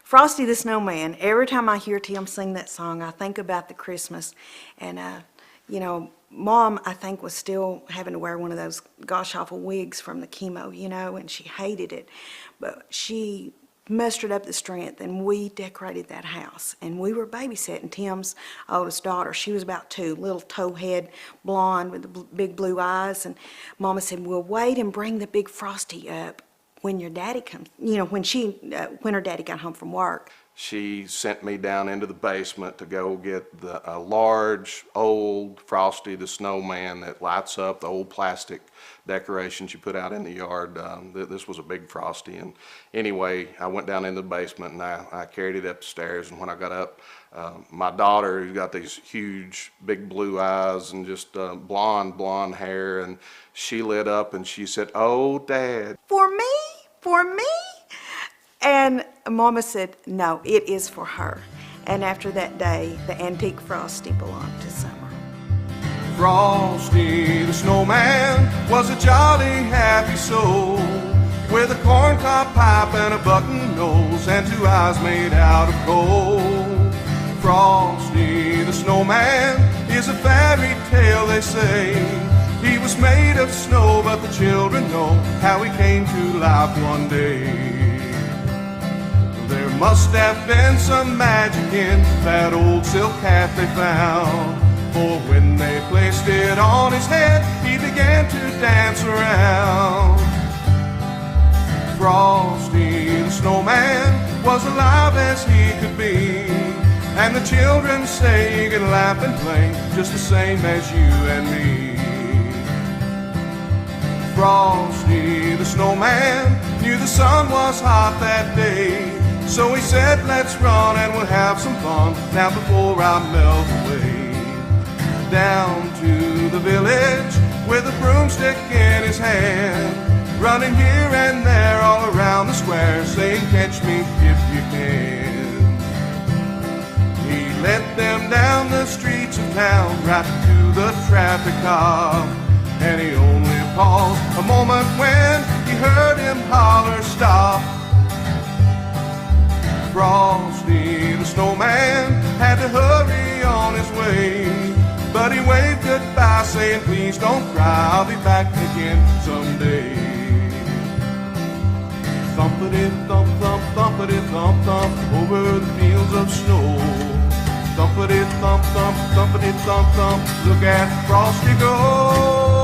Frosty the Snowman. Every time I hear Tim sing that song, I think about the Christmas. And, you know, Mom, I think, was still having to wear one of those gosh awful wigs from the chemo, you know, and she hated it. But she mustered up the strength, and we decorated that house. And we were babysitting Tim's oldest daughter. She was about 2, little towhead blonde with the big blue eyes. And Mama said, "We'll wait and bring the big Frosty up when your daddy comes," you know, when her daddy got home from work. She sent me down into the basement to go get a large, old Frosty the Snowman that lights up, the old plastic decorations you put out in the yard. This was a big Frosty. And anyway, I went down into the basement and I carried it up the stairs. And when I got up, my daughter, who's got these huge, big blue eyes and just blonde hair, and she lit up and she said, "Oh, Dad." "For me? For me?" And Mama said, "No, it is for her." And after that day, the antique Frosty belonged to Summer. Frosty the Snowman was a jolly, happy soul, with a corncob pipe and a button nose and 2 eyes made out of gold. Frosty the Snowman is a fairy tale, they say. He was made of snow, but the children know how he came to life one day. There must have been some magic in that old silk hat they found, for when they placed it on his head, he began to dance around. Frosty the Snowman was alive as he could be, and the children say he can laugh and play just the same as you and me. Frosty the Snowman knew the sun was hot that day, so he said, "Let's run and we'll have some fun now before I melt away." Down to the village with a broomstick in his hand, running here and there all around the square, saying, "Catch me if you can." He led them down the streets of town, right to the traffic cop, and he only paused a moment when he heard him holler, "Stop." Frosty the Snowman had to hurry on his way, but he waved goodbye, saying, "Please don't cry, I'll be back again someday." Thumpity-thump, thump, thumpity-thump, thump, over the fields of snow. Thumpity-thump, thump, thumpity-thump, thump, look at Frosty go.